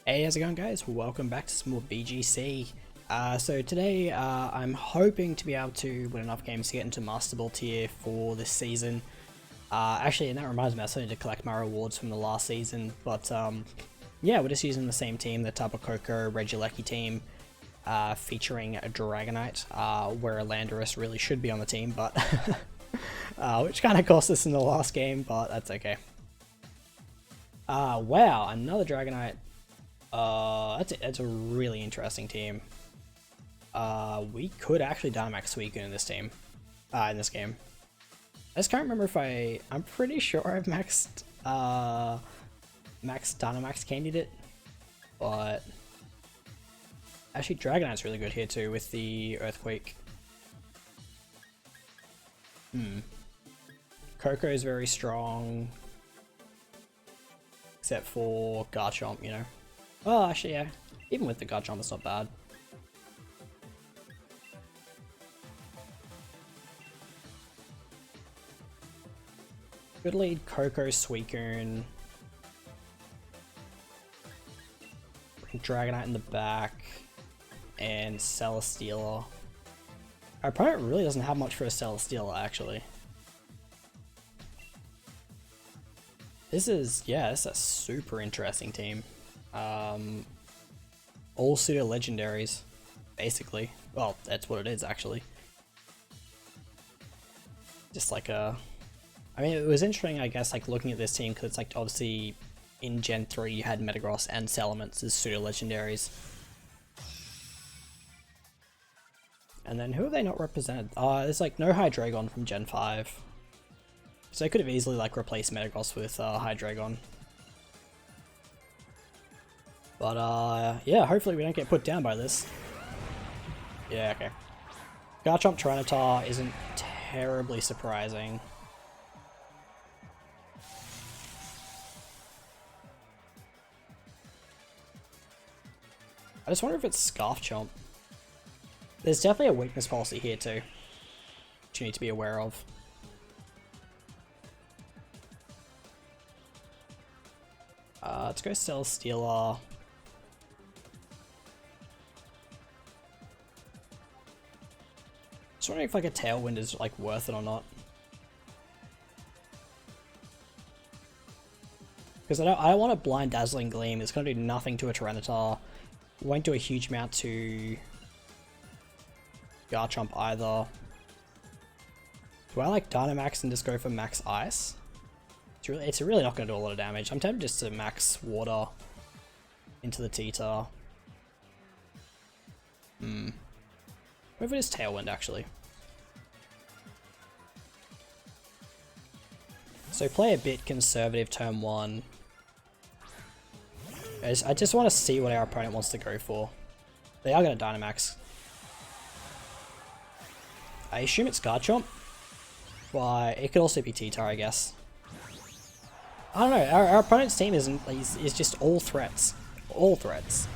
Hey, how's it going, guys? Welcome back to some more VGC. So today I'm hoping to be able to win enough games to get into Master Ball tier for this season. Actually, and that reminds me, I still need to collect my rewards from the last season, but yeah, we're just using the same team, the Tapu Koko Regieleki team, featuring a Dragonite, where a Landorus really should be on the team, but which kind of cost us in the last game, but that's okay. Wow, another Dragonite. That's a really interesting team. We could actually Dynamax Suicune in this team, in this game. I just can't remember if I'm pretty sure I've maxed Dynamax Candidate, but actually Dragonite's really good here too with the Earthquake. Koko is very strong, except for Garchomp, you know. Oh, actually, yeah. Even with the Garchomp, it's not bad. Good lead, Koko, Suicune. Dragonite in the back. And Cele-Stealer. Our opponent really doesn't have much for a Cele-Stealer, actually. This is a super interesting team. All pseudo legendaries, basically. Well, that's what it is actually. Just like I mean, it was interesting, I guess, like looking at this team because it's like obviously in Gen 3 you had Metagross and Salamence as pseudo legendaries. And then who are they not represented? There's like no Hydreigon from Gen 5. So they could have easily like replaced Metagross with Hydreigon. But yeah, hopefully we don't get put down by this. Yeah, okay. Garchomp Tyranitar isn't terribly surprising. I just wonder if it's Scarf Chomp. There's definitely a weakness policy here too, which you need to be aware of. Let's go Cele-Stealer. Just wondering if like a Tailwind is like worth it or not. Because I don't want a blind Dazzling Gleam. It's going to do nothing to a Tyranitar. Won't do a huge amount to Garchomp either. Do I like Dynamax and just go for Max Ice? It's really not going to do a lot of damage. I'm tempted just to Max Water into the Tita. Maybe it is Tailwind actually. So play a bit conservative turn 1. I just want to see what our opponent wants to go for. They are going to Dynamax. I assume it's Garchomp, but it could also be Tita, I guess. I don't know, our opponent's team is just all threats. All threats.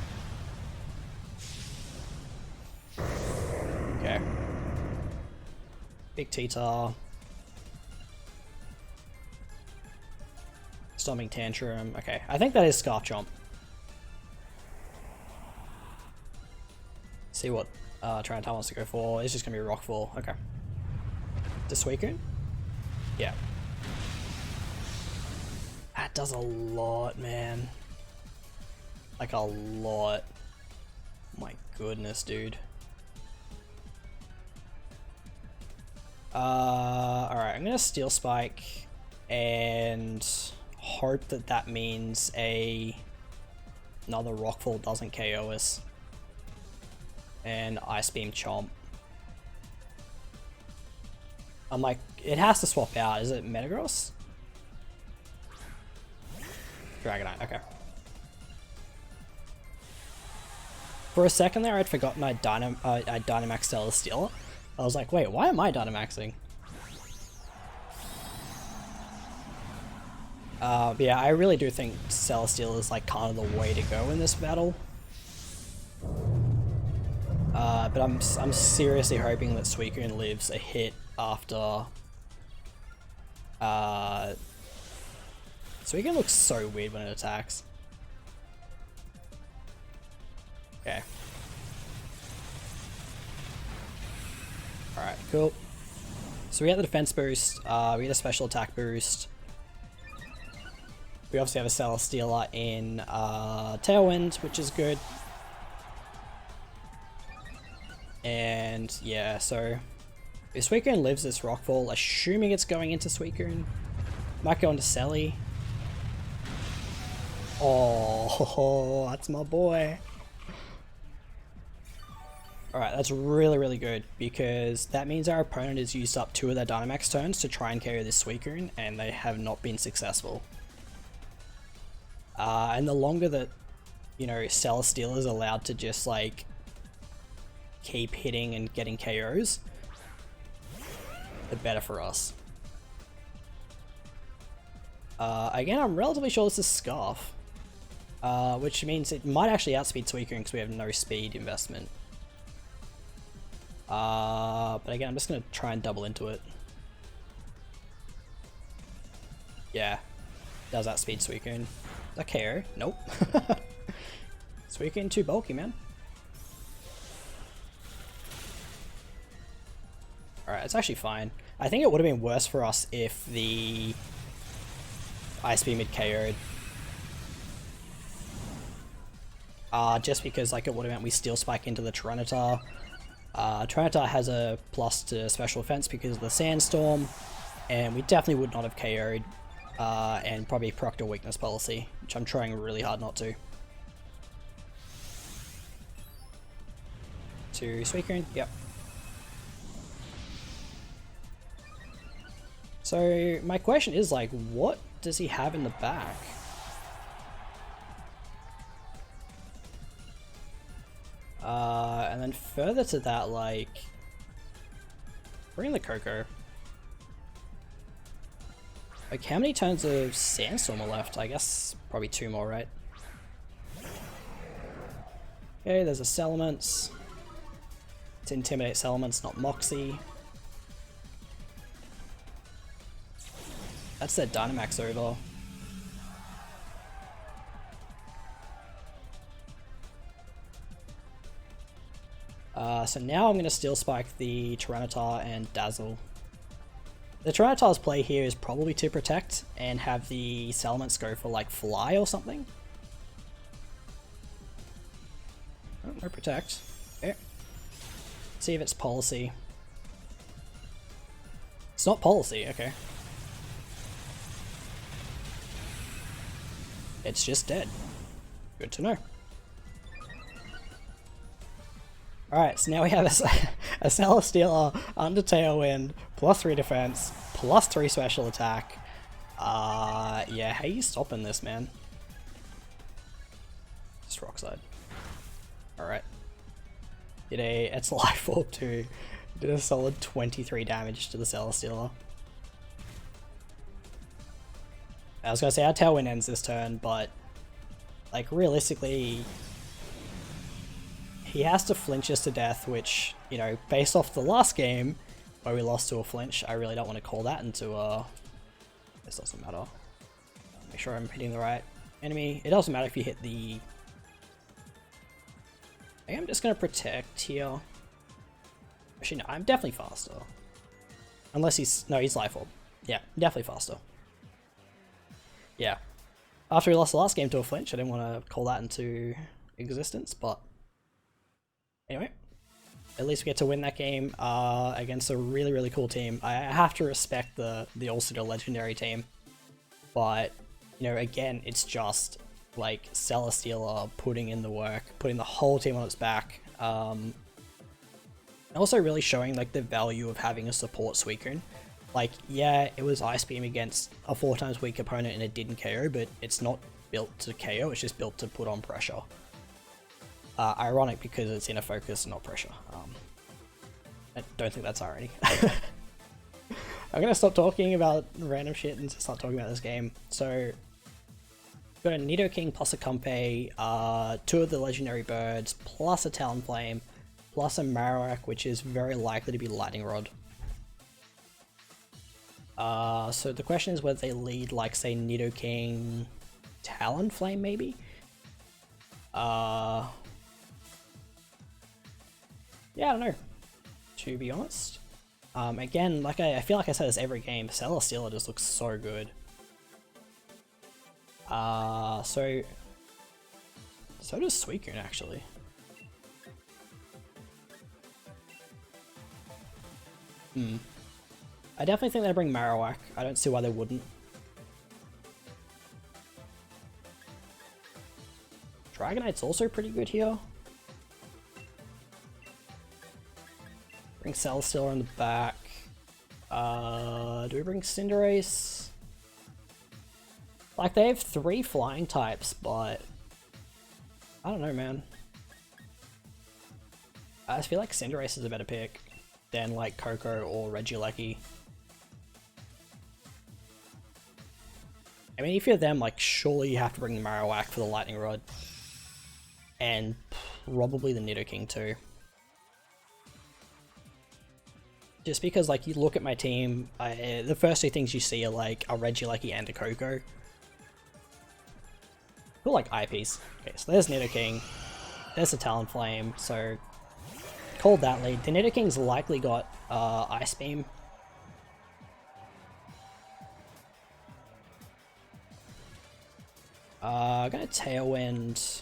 Okay. Big Tita. Stomping Tantrum. Okay, I think that is Scarf Chomp. See what Tyranitar wants to go for. It's just gonna be a Rockfall. Okay. The Suicune? Yeah. That does a lot, man. Like a lot. My goodness, dude. Alright, I'm gonna Steel Spike and hope that that means another Rockfall doesn't KO us. And Ice Beam Chomp. I'm like, it has to swap out. Is it Metagross? Dragonite, okay. For a second there, I'd forgotten I'd Dynamax Cele-Stealer. I was like, wait, why am I Dynamaxing? Yeah, I really do think Cele-Stealer is like kind of the way to go in this battle. But I'm seriously hoping that Suicune lives a hit after. Suicune looks so weird when it attacks. Okay. Alright, cool. So we get the defense boost, we get a special attack boost. We obviously have a Cele-Stealer in Tailwind, which is good. And yeah, so if Suicune lives this Rockfall, assuming it's going into Suicune, might go into Cele. Oh, that's my boy. Alright, that's really, really good, because that means our opponent has used up 2 of their Dynamax turns to try and KO this Suicune, and they have not been successful. And the longer that, you know, Cele-Stealer is allowed to just, like, keep hitting and getting KOs, the better for us. Again, I'm relatively sure this is Scarf, which means it might actually outspeed Suicune because we have no speed investment. But again, I'm just going to try and double into it. Yeah, does outspeed Suicune. Is that KO? Nope. Suicune too bulky, man. Alright, it's actually fine. I think it would have been worse for us if the Ice Beam had KO'd. Just because like it would have meant we Steel Spike into the Tyranitar. Tyranitar has a plus to special defense because of the Sandstorm, and we definitely would not have KO'd, and probably procced a weakness policy, which I'm trying really hard not to. To Suicune, yep. So my question is, like, what does he have in the back? And then further to that, like, bring the Coco. Like, how many turns of Sandstorm are left? I guess probably 2 more, right? Okay, there's a Salamence. It's Intimidate Salamence, not Moxie. That's their Dynamax over. So now I'm going to Steel Spike the Tyranitar and Dazzle. The Tyranitar's play here is probably to protect and have the Salamence go for like Fly or something. Oh, no protect. Okay. See if it's policy. It's not policy, okay. It's just dead. Good to know. Alright, so now we have a Cele-Stealer under Tailwind, +3 defense, +3 special attack. Yeah, how you stopping this, man? Just Rock Slide. Alright. It's Life Orb too. Did a solid 23 damage to the Cele-Stealer. I was gonna say our Tailwind ends this turn, but like realistically, he has to flinch us to death, which, you know, based off the last game where we lost to a flinch, I really don't want to call that into this doesn't matter. Make sure I'm hitting the right enemy. It doesn't matter if you hit the... I think I'm just gonna protect here. Actually, no, I'm definitely faster. Unless he's... No, he's Life Orb. Yeah, definitely faster. Yeah. After we lost the last game to a flinch, I didn't want to call that into existence, but... Anyway, at least we get to win that game against a really, really cool team. I have to respect the All-Star Legendary team, but, you know, again, it's just, like, Cele-Stealer putting in the work, putting the whole team on its back, and also really showing, like, the value of having a support Suicune. Like, yeah, it was Ice Beam against a 4 times weak opponent and it didn't KO, but it's not built to KO, it's just built to put on pressure. Ironic because it's inner focus, not pressure. I don't think that's irony. I'm gonna stop talking about random shit and start talking about this game. So, got a Nidoking plus a Compe, 2 of the legendary birds, plus a Talonflame, plus a Marowak, which is very likely to be Lightning Rod. So the question is whether they lead, like, say, Nidoking Talonflame, maybe? Yeah, I don't know, to be honest. Again, like I feel like I say this every game, Cele-Stealer just looks so good. So does Suicune actually. I definitely think they bring Marowak. I don't see why they wouldn't. Dragonite's also pretty good here. Bring Cele-Stealer in the back. Do we bring Cinderace? Like, they have 3 flying types, but I don't know, man. I just feel like Cinderace is a better pick than like Coco or Regieleki. I mean, if you're them, like, surely you have to bring the Marowak for the Lightning Rod. And probably the Nidoking too. Just because, like, you look at my team, the first 2 things you see are like a Regieleki and a Coco. Who like IPs. Okay, so there's Nidoking. There's the Talonflame, so called that lead. The Nidoking's likely got Ice Beam. Gonna Tailwind.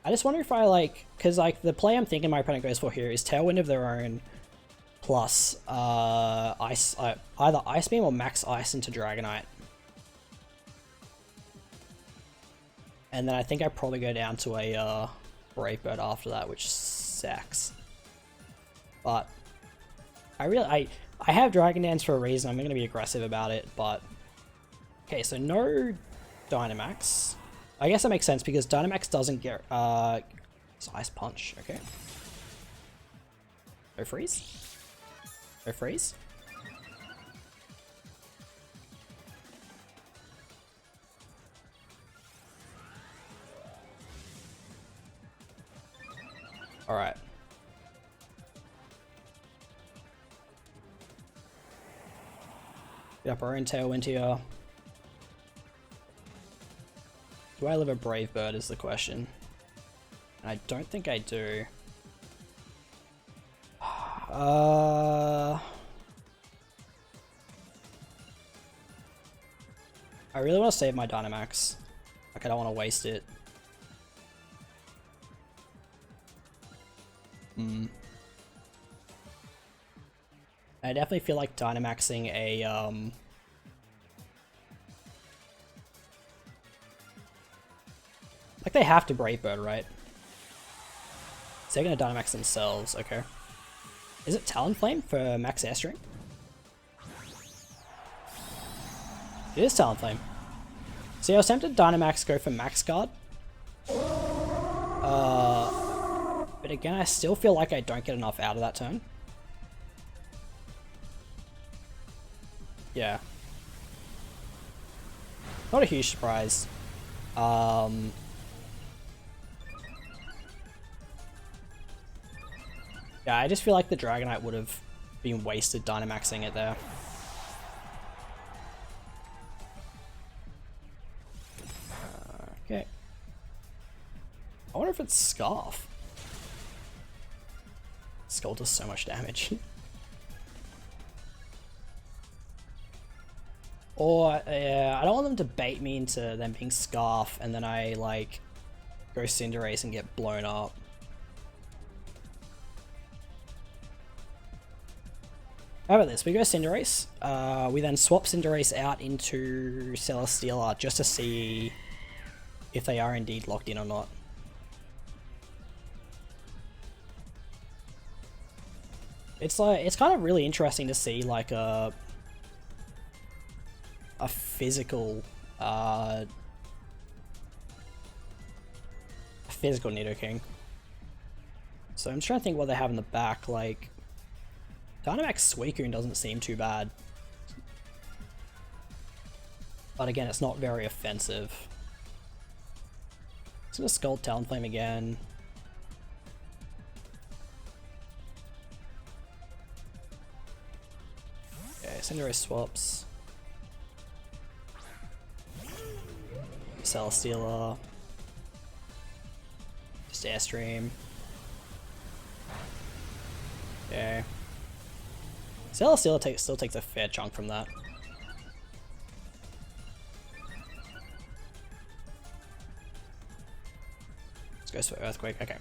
I just wonder if I like, because like the play I'm thinking my opponent goes for here is Tailwind of their own plus Ice, either Ice Beam or Max Ice into Dragonite. And then I think I probably go down to a Brave Bird after that, which sucks. But I have Dragon Dance for a reason. I'm going to be aggressive about it, but okay, so no Dynamax. I guess that makes sense because Dynamax doesn't get it's Ice Punch. Okay. No freeze. No freeze. All right. Get up our own Tailwind here. Do I live a Brave Bird is the question. I don't think I do. I really want to save my Dynamax. Like, I don't want to waste it. I definitely feel like Dynamaxing a like they have to Brave Bird, right? So they're gonna Dynamax themselves, okay. Is it Talonflame for Max Airstream? It is Talonflame. See, I was tempted to Dynamax go for Max Guard. But again, I still feel like I don't get enough out of that turn. Yeah. Not a huge surprise. Yeah, I just feel like the Dragonite would have been wasted Dynamaxing it there. Okay. I wonder if it's Scarf. Skull does so much damage. Or, I don't want them to bait me into them being Scarf and then I, like, go Cinderace and get blown up. How about this? We go Cinderace, we then swap Cinderace out into Cele-Stealer just to see if they are indeed locked in or not. It's like, it's kind of really interesting to see like a physical Nidoking. So I'm just trying to think what they have in the back. Like, Dynamax Suicune doesn't seem too bad, but again, it's not very offensive. It's gonna Scald Talonflame again. Secondary swaps. Cele-Stealer. Just Airstream. Okay. Cele-Stealer still takes a fair chunk from that. Let's go for Earthquake, okay.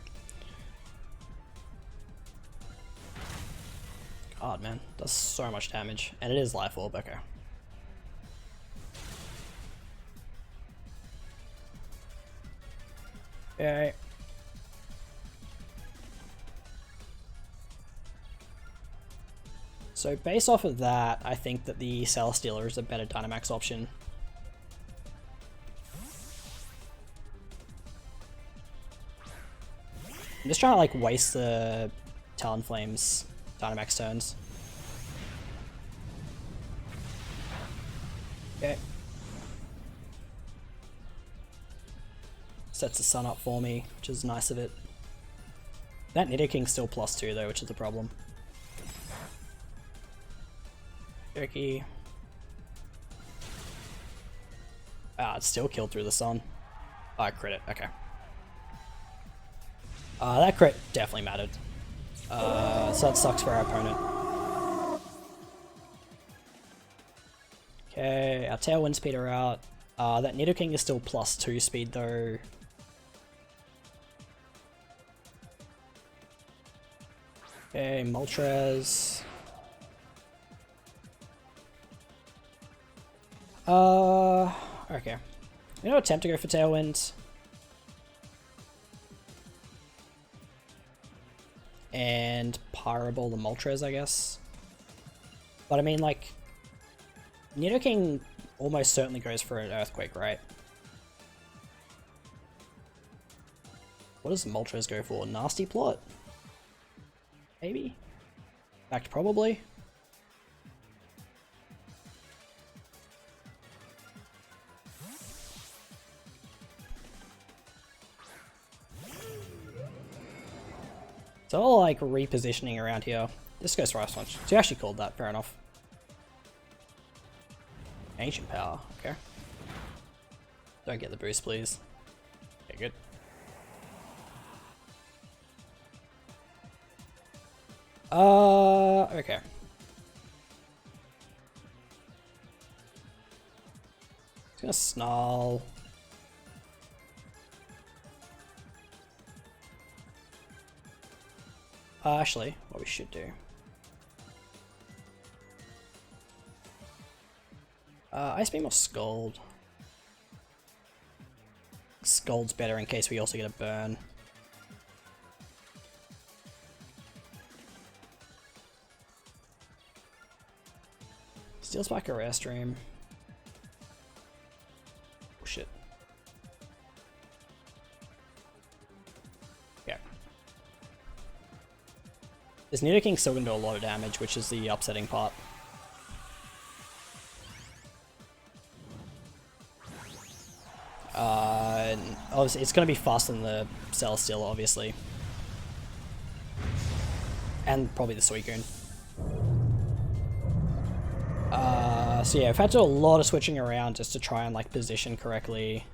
God, man, does so much damage. And it is Life Orb, okay. Okay. So based off of that, I think that the Cele-Stealer is a better Dynamax option. I'm just trying to like waste the Talonflame's Dynamax turns. Okay. Sets the sun up for me, which is nice of it. That Nidoking's still +2 though, which is the problem. Jerky. Ah, it's still killed through the sun. Oh, I crit it, okay. That crit definitely mattered. So that sucks for our opponent. Okay, our Tailwind speed are out. That Nidoking is still +2 speed though. Okay, Moltres. Okay. I'm gonna attempt to go for Tailwind. And Pyro the Moltres, I guess. But I mean, like, Nidoking almost certainly goes for an Earthquake, right? What does Moltres go for? Nasty Plot? Maybe? In fact, probably. It's all like repositioning around here. This goes for Ice Punch. So you actually called that, fair enough. Ancient Power, okay. Don't get the boost, please. Okay, good. Okay. It's gonna Snarl. Actually, what we should do. Ice Beam or Scald? Scald's better in case we also get a burn. Steel Spike or Airstream? Oh shit. Yeah. This Nidoking's still gonna do a lot of damage, which is the upsetting part. Obviously, it's going to be faster than the Cele-Stealer, obviously. And probably the Suicune. So yeah, I've had to do a lot of switching around just to try and like position correctly.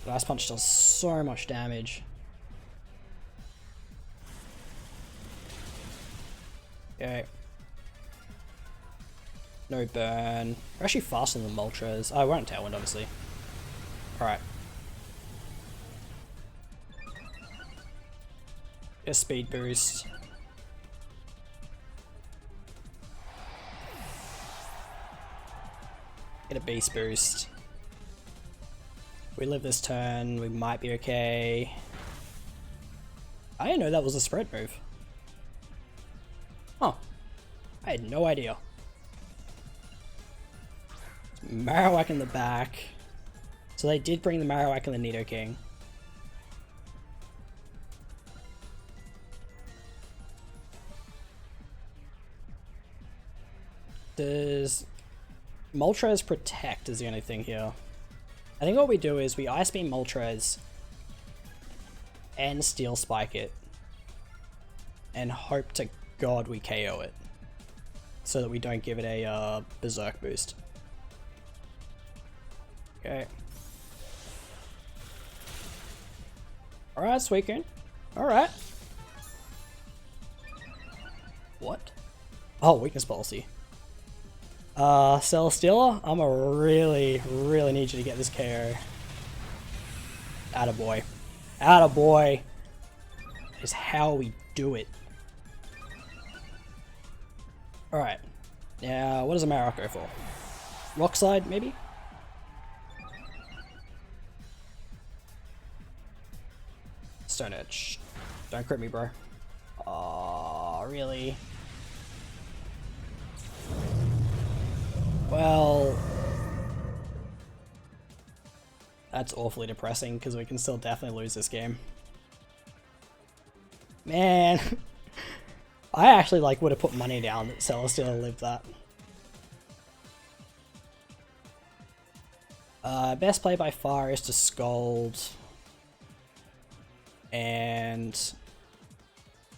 But Ice Punch does so much damage. Okay. No burn. We're actually faster than the Moltres. Oh, we're on Tailwind, obviously. Alright. Get a speed boost. Get a beast boost. If we live this turn, we might be okay. I didn't know that was a spread move. Huh. I had no idea. Marowak in the back. So they did bring the Marowak and the Nidoking. Does Moltres protect is the only thing here. I think what we do is we Ice Beam Moltres and Steel Spike it and hope to God we KO it. so that we don't give it a berserk boost. Okay. Alright, Suicune. Alright. What? Oh, weakness policy. Cele-Stealer, I'ma really need you to get this KO. Attaboy. Attaboy is how we do it. Alright. Now, what does a Marok go for? Rock Slide, maybe? Stone Edge. Don't crit me, bro. Oh, really? Well, that's awfully depressing because we can still definitely lose this game. Man, I actually like would have put money down that Cele-Stealer lived that. Best play by far is to Scold. And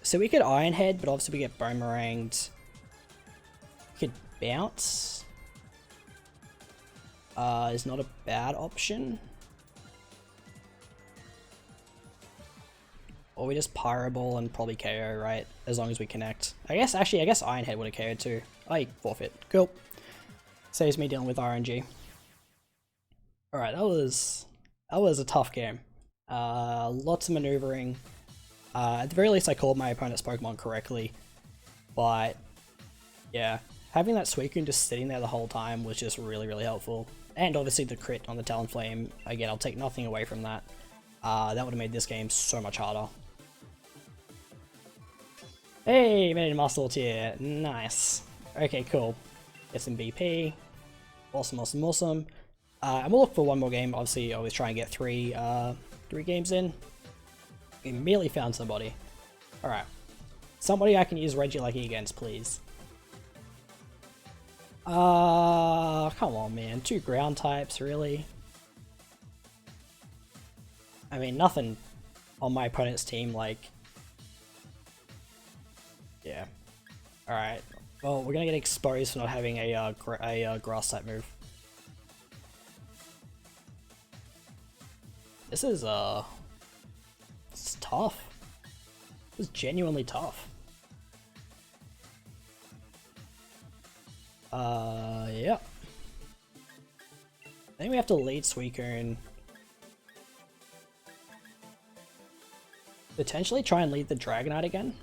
so we could Iron Head, but obviously we get Boomeranged. We could Bounce. Is not a bad option. Or we just Pyro Ball and probably KO, right? As long as we connect. I guess Iron Head would have KO'd too. I forfeit. Cool. Saves me dealing with RNG. Alright, that was a tough game. Lots of maneuvering. At the very least I called my opponent's Pokemon correctly. But yeah, having that Suicune just sitting there the whole time was just really helpful. And obviously the crit on the Talonflame, again, I'll take nothing away from that. That would have made this game so much harder. Hey, made it in Master tier. Nice. Okay, cool. Get some BP. Awesome. And we'll look for one more game. Obviously, I always try and get three games in. Immediately found somebody. Alright. Somebody I can use Regieleki against, please. Come on, man. 2 ground types, really? I mean, nothing on my opponent's team, like... Yeah. Alright. Well, we're gonna get exposed for not having a grass type move. This is, it's tough. This is genuinely tough. Yeah. I think we have to lead Suicune. Potentially try and lead the Dragonite again.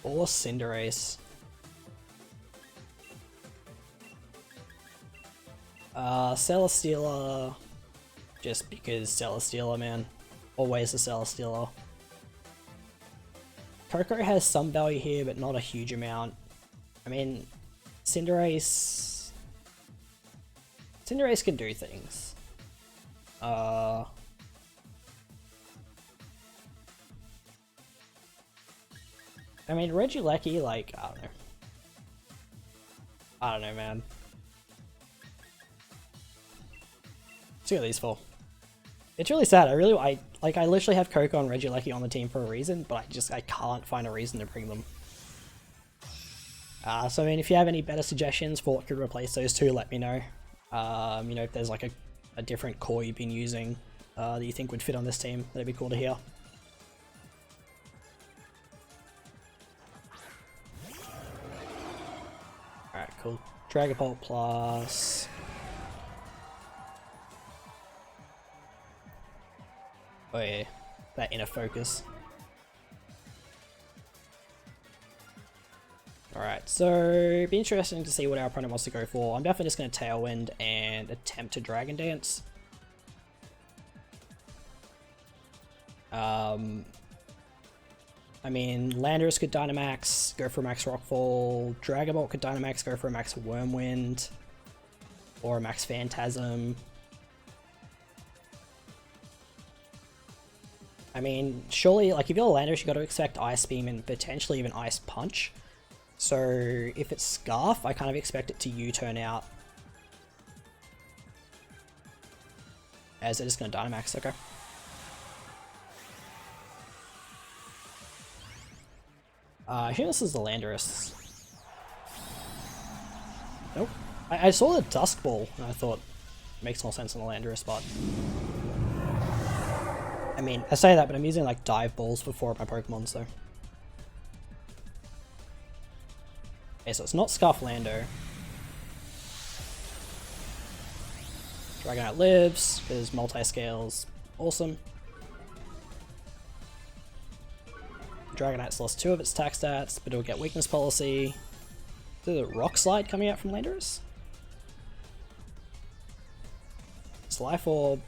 Or Cinderace. Cele-Stealer, just because Cele-Stealer, man. Always a Cele-Stealer. Coco has some value here, but not a huge amount. I mean, Cinderace can do things. I mean, Regieleki, like, I don't know. I don't know, man. Let's see what these for. It's really sad. I literally have Coco and Regieleki on the team for a reason, but I can't find a reason to bring them. So I mean, if you have any better suggestions for what could replace those two, let me know. You know, if there's like a different core you've been using that you think would fit on this team, that'd be cool to hear. Alright, cool. Dragapult plus... Oh yeah, that inner focus. Alright, so it'd be interesting to see what our opponent wants to go for. I'm definitely just going to Tailwind and attempt to Dragon Dance. I mean, Landorus could Dynamax, go for a Max Rockfall. Dragapult could Dynamax, go for a Max Wormwind. Or a Max Phantasm. I mean, surely, like, if you're Landorus, you got to expect Ice Beam and potentially even Ice Punch. So, if it's Scarf, I kind of expect it to U-turn out. As it is going to Dynamax, okay. I think this is the Landorus. Nope. I saw the Dusk Ball and I thought it makes more sense on the Landorus, but I mean, I say that, but I'm using like dive balls for 4 of my Pokemon, so. Okay, so it's not Scarflando. Dragonite lives, because multi-scales, awesome. Dragonite's lost 2 of its attack stats, but it'll get weakness policy. Is there a Rock Slide coming out from Landorus? It's Life Orb,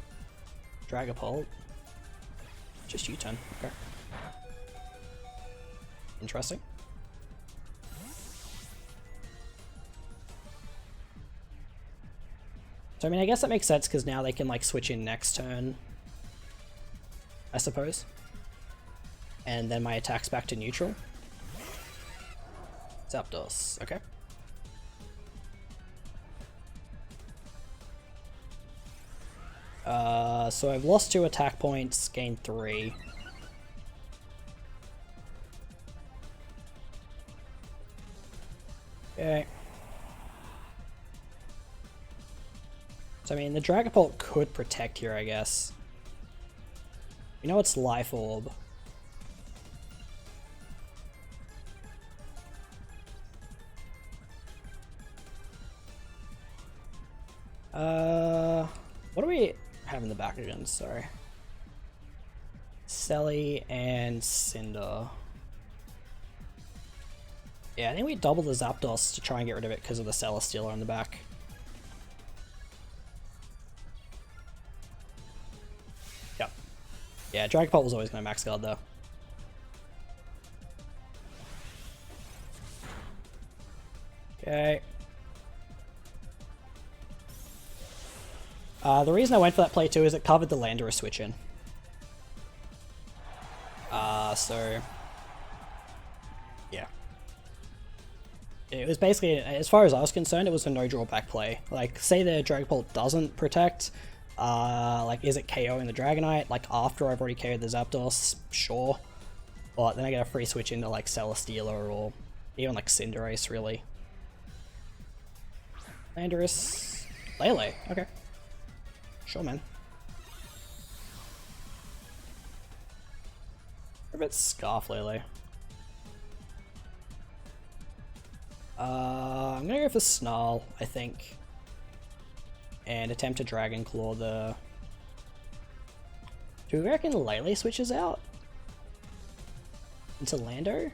Dragapult. Just U-turn, okay. Interesting. So I mean, I guess that makes sense because now they can like switch in next turn, I suppose. And then my attack's back to neutral. Zapdos, okay. So I've lost 2 attack points, gained 3. Okay. So I mean, the Dragapult could protect here, I guess. You know it's Life Orb. What do we have in the back again? Sorry. Cele and Cinder. Yeah, I think we double the Zapdos to try and get rid of it because of the Cele-Stealer on the back. Yep. Yeah, Dragapult was always going to max guard though. Okay. The reason I went for that play too is it covered the Landorus switch in. So yeah. It was basically, as far as I was concerned, it was a no drawback play. Like, say the Dragapult doesn't protect, like, is it KOing the Dragonite? Like, after I've already KO'd the Zapdos, sure. But then I get a free switch into, like, Cele-Stealer or even, like, Cinderace, really. Landorus. Lele, okay. Sure, man. What about Scarf Lele? I'm gonna go for Snarl, I think. And attempt to Dragon Claw the... Do we reckon Lele switches out? Into Lando?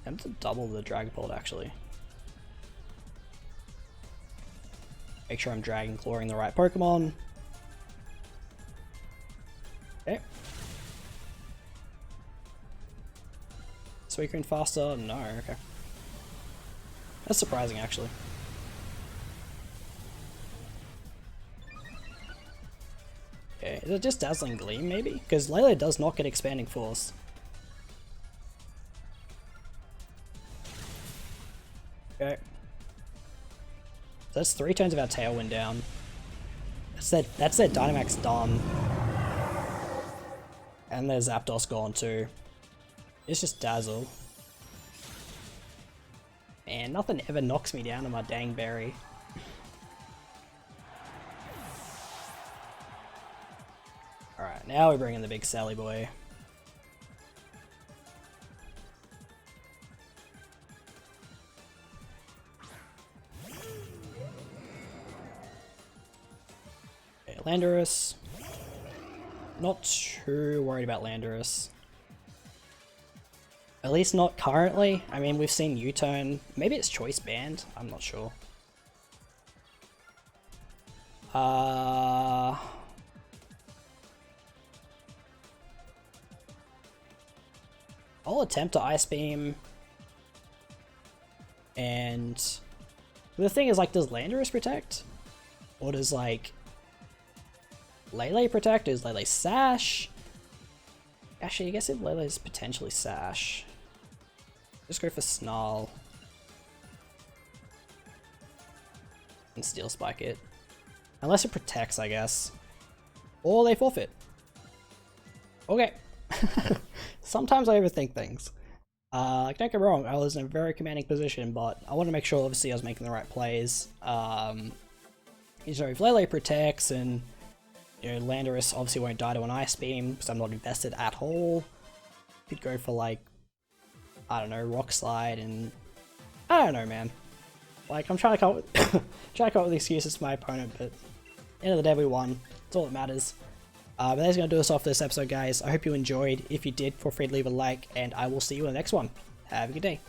Attempt to double the Dragapult, actually. Make sure I'm Dragon Clawing the right Pokemon. Okay. Suicune faster? No, okay. That's surprising, actually. Okay, is it just Dazzling Gleam, maybe? Because Lele does not get Expanding Force. Okay. So that's 3 turns of our Tailwind down. That's their Dynamax done. And their Zapdos gone too. It's just Dazzle. And nothing ever knocks me down to my dang berry. Alright, now we bring in the big Sally boy. Okay, Landorus. Not too worried about Landorus. At least not currently. I mean, we've seen U-turn. Maybe it's Choice Band. I'm not sure. I'll attempt to Ice Beam. And the thing is, like, does Landorus protect? Or does, like, Lele protect? Is Lele Sash? Actually, I guess if Lele is potentially Sash. Just go for Snarl. And Steel Spike it. Unless it protects, I guess. Or they forfeit. Okay. Sometimes I overthink things. Like, don't get me wrong, I was in a very commanding position, but I want to make sure, obviously, I was making the right plays. You know, if Lele protects and, you know, Landorus obviously won't die to an Ice Beam, because I'm not invested at all. Could go for, like, I don't know, Rock Slide, and I don't know, man. Like, I'm trying to come up with, trying to come up with excuses for my opponent, but at the end of the day, we won. That's all that matters. But that's going to do us off for this episode, guys. I hope you enjoyed. If you did, feel free to leave a like, and I will see you in the next one. Have a good day.